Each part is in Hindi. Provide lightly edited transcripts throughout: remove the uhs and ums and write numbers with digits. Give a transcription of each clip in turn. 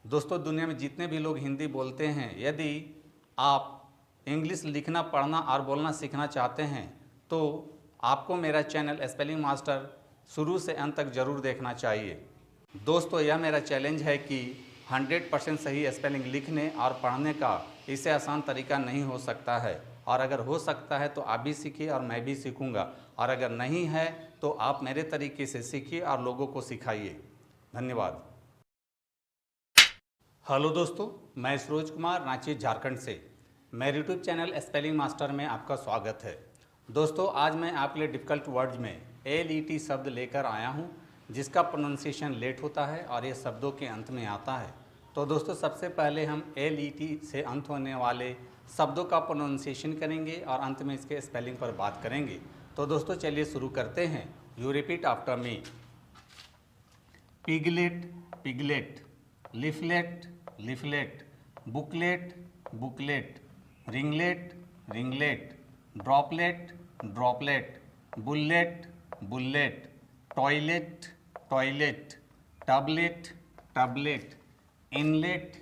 दोस्तों, दुनिया में जितने भी लोग हिंदी बोलते हैं, यदि आप इंग्लिश लिखना, पढ़ना और बोलना सीखना चाहते हैं तो आपको मेरा चैनल स्पेलिंग मास्टर शुरू से अंत तक ज़रूर देखना चाहिए। दोस्तों, यह मेरा चैलेंज है कि 100% सही स्पेलिंग लिखने और पढ़ने का इससे आसान तरीका नहीं हो सकता है, और अगर हो सकता है तो आप भी सीखिए और मैं भी सीखूंगा, और अगर नहीं है तो आप मेरे तरीके से सीखिए और लोगों को सिखाइए। धन्यवाद। हेलो दोस्तों, मैं सरोज कुमार, रांची, झारखंड से मेरे यूट्यूब चैनल स्पेलिंग मास्टर में आपका स्वागत है। दोस्तों, आज मैं आपके लिए डिफ़िकल्ट वर्ड्स में LET शब्द लेकर आया हूं, जिसका प्रोनाउंसिएशन लेट होता है और ये शब्दों के अंत में आता है। तो दोस्तों, सबसे पहले हम LET से अंत होने वाले शब्दों का प्रोनाउंसिएशन करेंगे और अंत में इसके स्पेलिंग पर बात करेंगे। तो दोस्तों, चलिए शुरू करते हैं। You repeat after me. Piglet, piglet. Leaflet, leaflet. Booklet, booklet. Ringlet, ringlet. Droplet, droplet. Bullet, bullet. Toilet, toilet. Tablet, tablet. Inlet,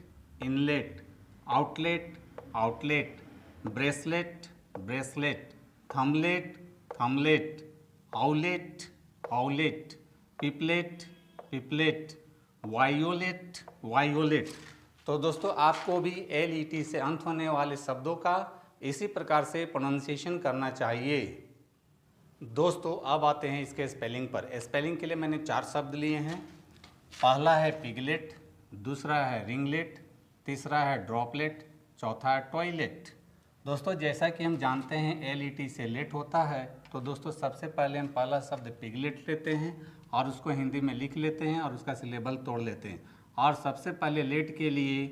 inlet. Outlet, outlet. Bracelet, bracelet. Thumblet, thumblet. Owlet, owlet. Piplet, piplet. Violet, violet. तो दोस्तों, आपको भी LET से अंत होने वाले शब्दों का इसी प्रकार से प्रोनाउंसिएशन करना चाहिए। दोस्तों, अब आते हैं इसके स्पेलिंग पर। स्पेलिंग के लिए मैंने 4 शब्द लिए हैं। पहला है पिगलेट, दूसरा है रिंगलेट, तीसरा है ड्रॉपलेट, चौथा है टॉयलेट। दोस्तों, जैसा कि हम जानते हैं LET से लेट होता है, तो दोस्तों सबसे पहले हम पहला शब्द पिगलेट लेते हैं और उसको हिंदी में लिख लेते हैं और उसका सिलेबल तोड़ लेते हैं, और सबसे पहले लेट के लिए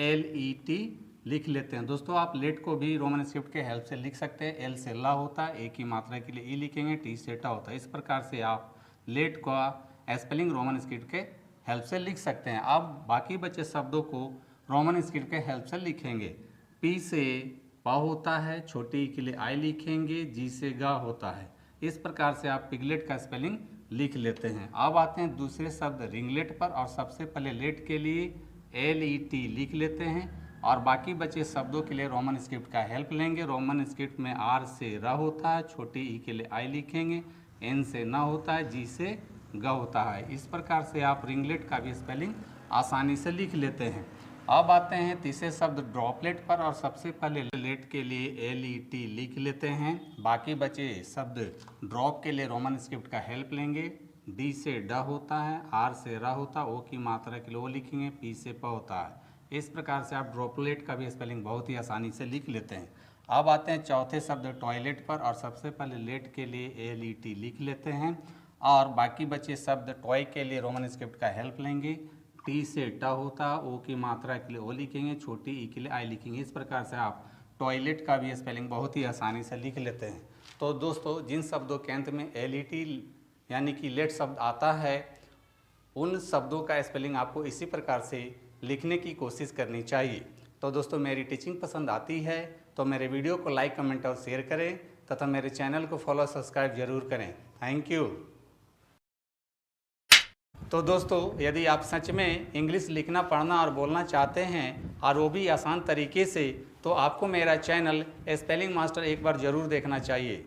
LET लिख लेते हैं। दोस्तों, आप लेट को भी रोमन स्क्रिप्ट के हेल्प से लिख सकते हैं। L से ला होता है, A की मात्रा के लिए ई लिखेंगे, T से टा होता है। इस प्रकार से आप लेट का स्पेलिंग रोमन स्क्रिप्ट के हेल्प से लिख सकते हैं। अब बाकी बचे शब्दों को रोमन स्क्रिप्ट के हेल्प से लिखेंगे। P से पा होता है, छोटी के लिए आई लिखेंगे, G से गा होता है। इस प्रकार से आप पिगलेट का स्पेलिंग लिख लेते हैं। अब आते हैं दूसरे शब्द रिंगलेट पर, और सबसे पहले लेट के लिए LET लिख लेते हैं और बाकी बचे शब्दों के लिए रोमन स्क्रिप्ट का हेल्प लेंगे। रोमन स्क्रिप्ट में R से र होता है, छोटी ई के लिए आई लिखेंगे, N से न होता है, G से ग होता है। इस प्रकार से आप रिंगलेट का भी स्पेलिंग आसानी से लिख लेते हैं। अब आते हैं तीसरे शब्द ड्रॉपलेट पर, और सबसे पहले लेट के लिए LET लिख लेते हैं। बाकी बचे शब्द ड्रॉप के लिए रोमन स्क्रिप्ट का हेल्प लेंगे। D से ड होता है, R से र होता है, O की मात्रा के लिए ओ लिखेंगे, P से प होता है। इस प्रकार से आप ड्रॉपलेट का भी स्पेलिंग बहुत ही आसानी से लिख लेते हैं। अब आते हैं चौथे शब्द टॉयलेट पर, और सबसे पहले लेट के लिए LET लिख लेते हैं और बाकी बचे शब्द टॉय के लिए रोमन स्क्रिप्ट का हेल्प लेंगे। T से ट होता है, O की मात्रा के लिए ओ लिखेंगे, छोटी ई के लिए आई लिखेंगे। इस प्रकार से आप टॉयलेट का भी स्पेलिंग बहुत ही आसानी से लिख लेते हैं। तो दोस्तों, जिन शब्दों के अंत में LET यानी कि लेट शब्द आता है, उन शब्दों का स्पेलिंग आपको इसी प्रकार से लिखने की कोशिश करनी चाहिए। तो दोस्तों, मेरी टीचिंग पसंद आती है तो मेरे वीडियो को लाइक, कमेंट और शेयर करें तथा मेरे चैनल को फॉलो, सब्सक्राइब जरूर करें। Thank you. तो दोस्तों, यदि आप सच में इंग्लिश लिखना, पढ़ना और बोलना चाहते हैं, और वो भी आसान तरीके से, तो आपको मेरा चैनल स्पेलिंग मास्टर एक बार ज़रूर देखना चाहिए।